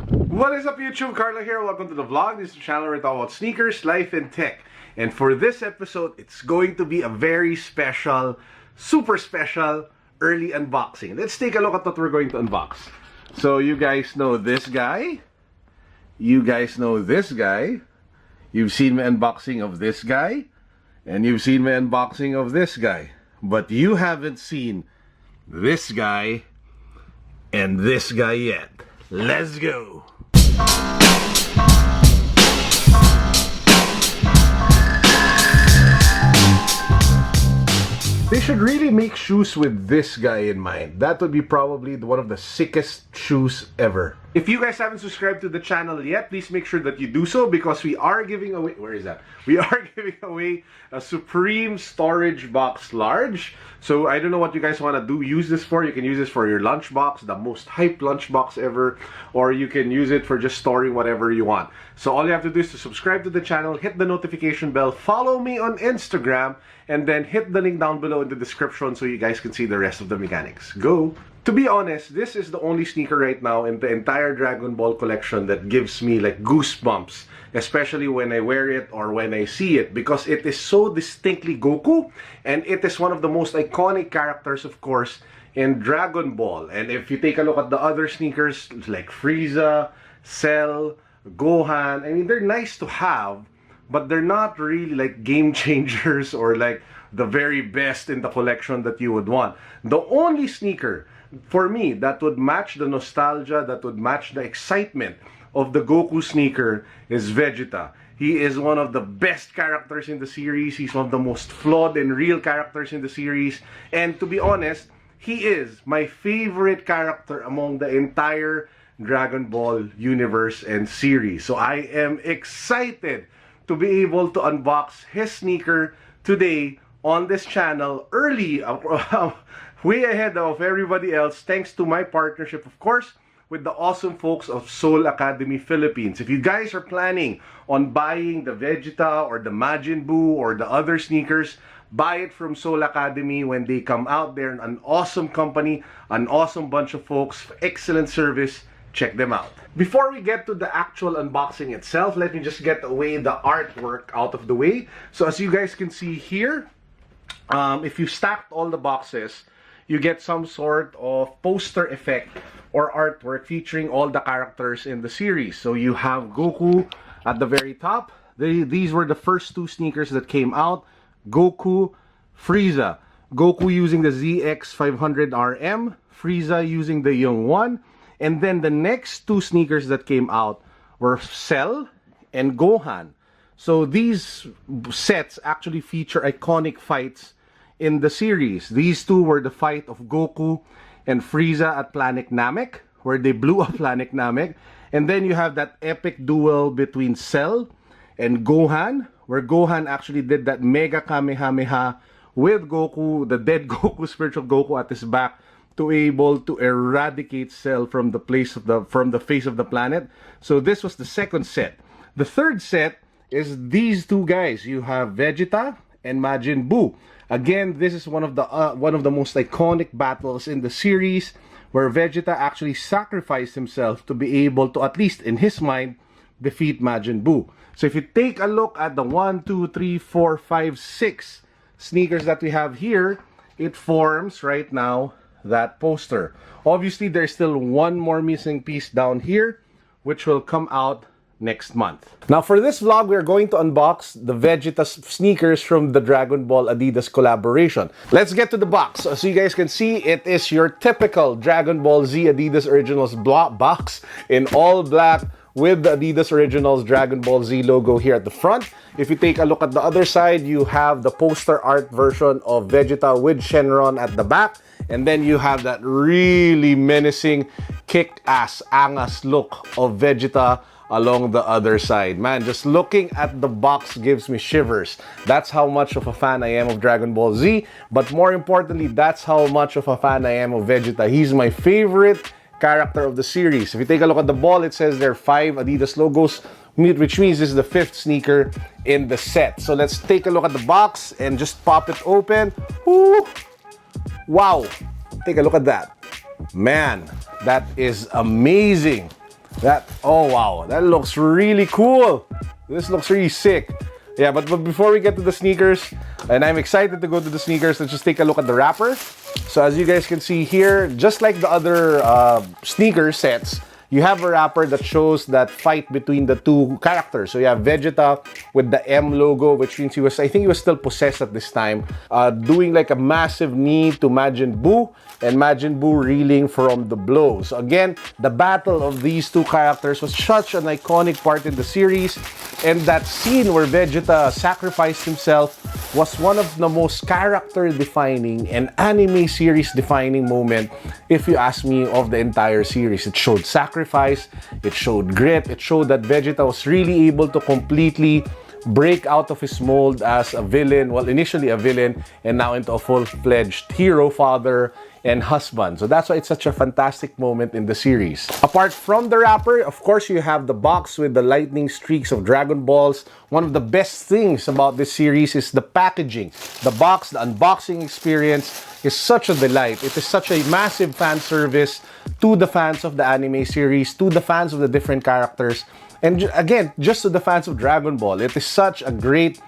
What is up YouTube? Carlo here. Welcome to the vlog. This is the channel where we talk about sneakers, life, and tech. And for this episode, it's going to be a very special, super special early unboxing. Let's take a look at what we're going to unbox. So you guys know this guy. You guys know this guy. You've seen my unboxing of this guy. And you've seen my unboxing of this guy. But you haven't seen this guy and this guy yet. Let's go! They should really make shoes with this guy in mind. That would be probably one of the sickest shoes ever. If you guys haven't subscribed to the channel yet, please make sure that you do so because we are giving away... Where is that? We are giving away a Supreme Storage Box Large. So I don't know what you guys want to use this for. You can use this for your lunchbox, the most hyped lunchbox ever. Or you can use it for just storing whatever you want. So all you have to do is to subscribe to the channel, hit the notification bell, follow me on Instagram, and then hit the link down below in the description so you guys can see the rest of the mechanics. Go! To be honest, this is the only sneaker right now in the entire Dragon Ball collection that gives me like goosebumps, especially when I wear it or when I see it, because it is so distinctly Goku, and it is one of the most iconic characters, of course, in Dragon Ball. And if you take a look at the other sneakers like Frieza, Cell, Gohan, I mean, they're nice to have, but they're not really like game changers or like the very best in the collection that you would want. The only sneaker for me that would match the nostalgia, that would match the excitement of the Goku sneaker is Vegeta. He is one of the best characters in the series. He's one of the most flawed and real characters in the series. And to be honest, he is my favorite character among the entire Dragon Ball universe and series. So I am excited to be able to unbox his sneaker today on this channel early, way ahead of everybody else, thanks to my partnership, of course, with the awesome folks of Soul Academy Philippines. If you guys are planning on buying the Vegeta or the Majin Buu or the other sneakers, buy it from Soul Academy when they come out. They're an awesome company, an awesome bunch of folks, excellent service. Check them out. Before we get to the actual unboxing itself, let me just get away the artwork out of the way. So as you guys can see here, if you stacked all the boxes, you get some sort of poster effect or artwork featuring all the characters in the series. So you have Goku at the very top. These were the first two sneakers that came out. Goku, Frieza. Goku using the ZX500RM, Frieza using the Young One. And then the next two sneakers that came out were Cell and Gohan. So these sets actually feature iconic fights in the series. These two were the fight of Goku and Frieza at Planet Namek, where they blew up Planet Namek. And then you have that epic duel between Cell and Gohan, where Gohan actually did that Mega Kamehameha with Goku, the dead Goku, spiritual Goku at his back, to able to eradicate Cell from the face of the planet. So this was the second set. The third set is these two guys. You have Vegeta and Majin Buu. Again, this is one of the most iconic battles in the series, where Vegeta actually sacrificed himself to be able to, at least in his mind, defeat Majin Buu. So if you take a look at the 1, 2, 3, 4, 5, 6 sneakers that we have here, it forms right now that poster. Obviously, there's still one more missing piece down here, which will come out next month. Now for this vlog, we're going to unbox the Vegeta sneakers from the Dragon Ball Adidas collaboration. Let's get to the box. So you guys can see, it is your typical Dragon Ball Z Adidas Originals box in all black with the Adidas Originals Dragon Ball Z logo here at the front. If you take a look at the other side, you have the poster art version of Vegeta with Shenron at the back. And then you have that really menacing, kick-ass, angas look of Vegeta along the other side. Man, just looking at the box gives me shivers. That's how much of a fan I am of Dragon Ball Z. But more importantly, that's how much of a fan I am of Vegeta. He's my favorite character of the series. If you take a look at the ball, it says there are 5 Adidas logos, which means this is the 5th sneaker in the set. So let's take a look at the box and just pop it open. Woo! Wow! Take a look at that. Man, that is amazing. Oh wow, that looks really cool. This looks really sick. Yeah, but before we get to the sneakers, and I'm excited to go to the sneakers, let's just take a look at the wrapper. So as you guys can see here, just like the other sneaker sets, you have a wrapper that shows that fight between the two characters. So you have Vegeta with the M logo, which means I think he was still possessed at this time, doing like a massive knee to Majin Buu, and Majin Buu reeling from the blow. So again, the battle of these two characters was such an iconic part in the series, and that scene where Vegeta sacrificed himself was one of the most character-defining and anime series-defining moment, if you ask me, of the entire series. It showed sacrifice, it showed grit, it showed that Vegeta was really able to completely break out of his mold as a villain, well, initially a villain, and now into a full-fledged hero, father, and husband. So that's why it's such a fantastic moment in the series. Apart from the wrapper, of course, you have the box with the lightning streaks of Dragon Balls. One of the best things about this series is the packaging. The box, the unboxing experience is such a delight. It is such a massive fan service to the fans of the anime series, to the fans of the different characters, and again, just to the fans of Dragon Ball. It is such a great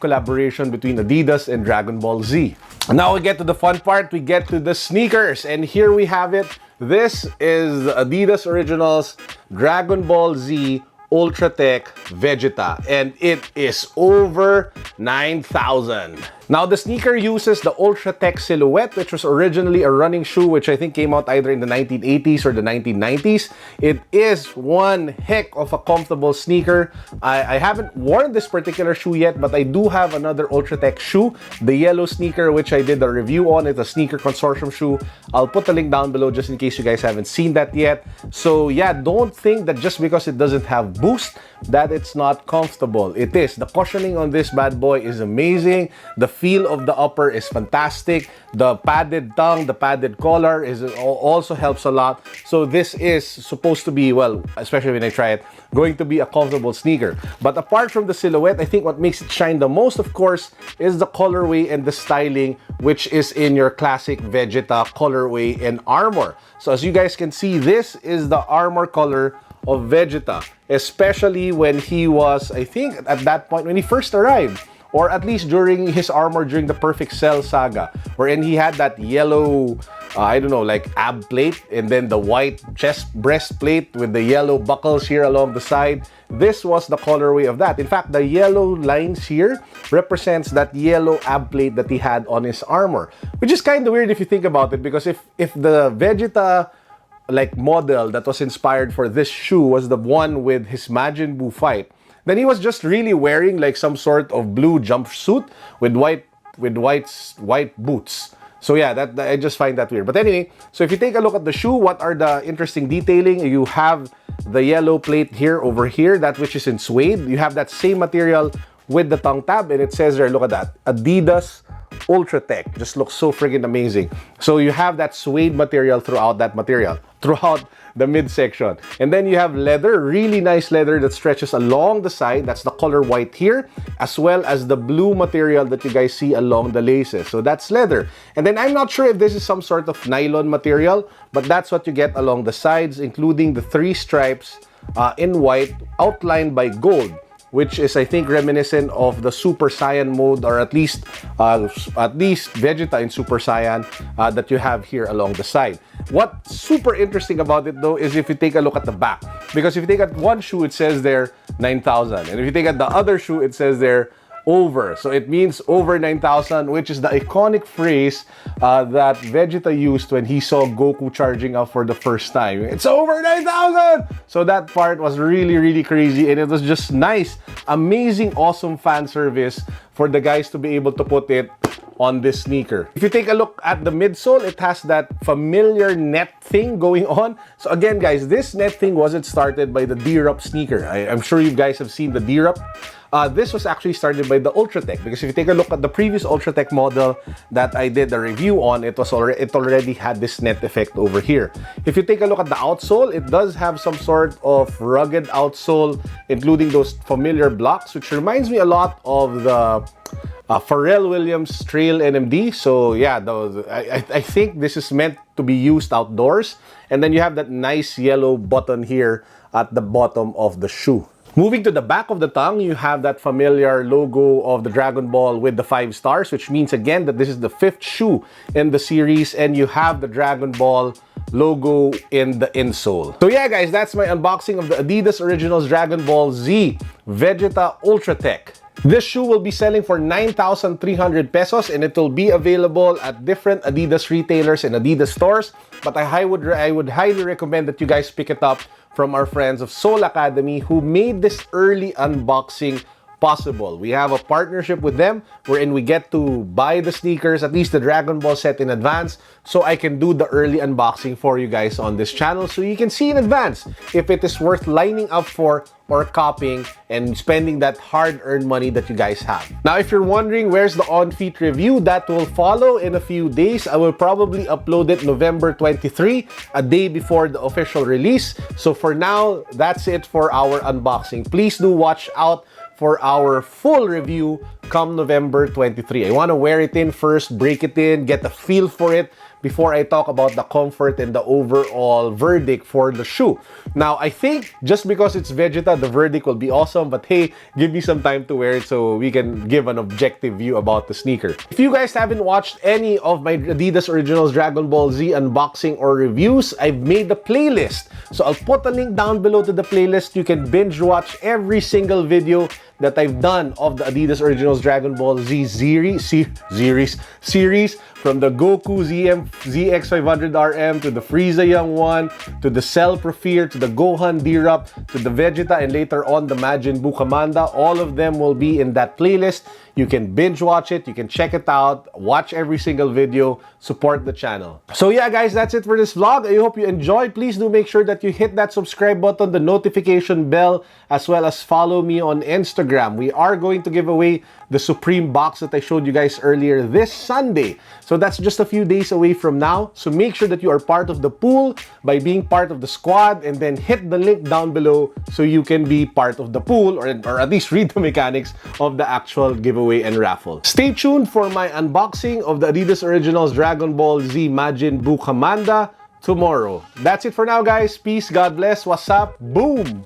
collaboration between Adidas and Dragon Ball Z. Now we get to the fun part. We get to the sneakers, and here we have it. This is the Adidas Originals Dragon Ball Z Ultra Tech Vegeta, and it is over 9,000. Now, the sneaker uses the Ultra Tech silhouette, which was originally a running shoe, which I think came out either in the 1980s or the 1990s. It is one heck of a comfortable sneaker. I haven't worn this particular shoe yet, but I do have another Ultra Tech shoe, the yellow sneaker, which I did a review on. It's a sneaker consortium shoe. I'll put the link down below just in case you guys haven't seen that yet. So yeah, don't think that just because it doesn't have boost, that it's not comfortable. It is. The cushioning on this bad boy is amazing. The feel of the upper is fantastic. The padded tongue, the padded collar also helps a lot. So this is supposed to be, well, especially when I try it, going to be a comfortable sneaker. But apart from the silhouette, I think what makes it shine the most, of course, is the colorway and the styling, which is in your classic Vegeta colorway and armor. So as you guys can see, this is the armor color of Vegeta, especially when he was, I think, at that point when he first arrived, or at least during his armor during the Perfect Cell saga, wherein he had that yellow, I don't know, like ab plate, and then the white chest breastplate with the yellow buckles here along the side. This was the colorway of that. In fact, the yellow lines here represents that yellow ab plate that he had on his armor, which is kind of weird if you think about it, because if the Vegeta like model that was inspired for this shoe was the one with his Majin Buu fight, then he was just really wearing like some sort of blue jumpsuit with white boots. So yeah, that I just find that weird. But anyway, so if you take a look at the shoe, what are the interesting detailing? You have the yellow plate here over here, that which is in suede. You have that same material with the tongue tab, and it says there, look at that, Adidas Ultra Tech. Just looks so friggin' amazing. So you have that suede material throughout the midsection. And then you have leather, really nice leather that stretches along the side. That's the color white here, as well as the blue material that you guys see along the laces. So that's leather. And then I'm not sure if this is some sort of nylon material, but that's what you get along the sides, including the 3 stripes in white outlined by gold, which is, I think, reminiscent of the Super Saiyan mode, or at least Vegeta in Super Saiyan that you have here along the side. What's super interesting about it, though, is if you take a look at the back. Because if you take at one shoe, it says there 9,000. And if you take at the other shoe, it says there over. So it means over 9,000, which is the iconic phrase that Vegeta used when he saw Goku charging up for the first time. It's over 9,000! So that part was really crazy, and it was just nice, amazing, awesome fan service for the guys to be able to put it on this sneaker. If you take a look at the midsole, it has that familiar net thing going on. So again, guys, this net thing wasn't started by the D-Rup sneaker. I'm sure you guys have seen the D-Rup. This was actually started by the Ultra Tech, because if you take a look at the previous Ultra Tech model that I did a review on, it already had this net effect over here. If you take a look at the outsole, it does have some sort of rugged outsole, including those familiar blocks, which reminds me a lot of the Pharrell Williams Trail NMD. So yeah, I think this is meant to be used outdoors. And then you have that nice yellow button here at the bottom of the shoe. Moving to the back of the tongue, you have that familiar logo of the Dragon Ball with the 5 stars, which means again that this is the 5th shoe in the series, and you have the Dragon Ball logo in the insole. So yeah guys, that's my unboxing of the Adidas Originals Dragon Ball Z Vegeta Ultra Tech. This shoe will be selling for 9,300 pesos and it will be available at different Adidas retailers and Adidas stores. But I would highly recommend that you guys pick it up from our friends of Soul Academy who made this early unboxing possible. We have a partnership with them wherein we get to buy the sneakers, at least the Dragon Ball set in advance, so I can do the early unboxing for you guys on this channel so you can see in advance if it is worth lining up for or copying and spending that hard-earned money that you guys have. Now, if you're wondering where's the on-feet review, that will follow in a few days. I will probably upload it November 23, a day before the official release. So for now, that's it for our unboxing. Please do watch out for our full review come November 23. I want to wear it in first, break it in, get a feel for it before I talk about the comfort and the overall verdict for the shoe. Now, I think just because it's Vegeta, the verdict will be awesome, but hey, give me some time to wear it so we can give an objective view about the sneaker. If you guys haven't watched any of my Adidas Originals Dragon Ball Z unboxing or reviews, I've made a playlist. So I'll put a link down below to the playlist. You can binge watch every single video that I've done of the Adidas Originals Dragon Ball Z series from the Goku ZX500RM to the Frieza Young 1 to the Cell Profeer to the Gohan D-Rup to the Vegeta and later on the Majin Buu Commanda. All of them will be in that playlist. You can binge watch it, you can check it out, watch every single video, support the channel. So yeah guys, that's it for this vlog. I hope you enjoyed. Please do make sure that you hit that subscribe button, the notification bell, as well as follow me on Instagram. We are going to give away the Supreme box that I showed you guys earlier this Sunday. So that's just a few days away from now. So make sure that you are part of the pool by being part of the squad and then hit the link down below so you can be part of the pool or at least read the mechanics of the actual giveaway and raffle. Stay tuned for my unboxing of the Adidas Originals Dragon Ball Z Majin Buu Commanda tomorrow. That's it for now guys. Peace, God bless, what's up, boom!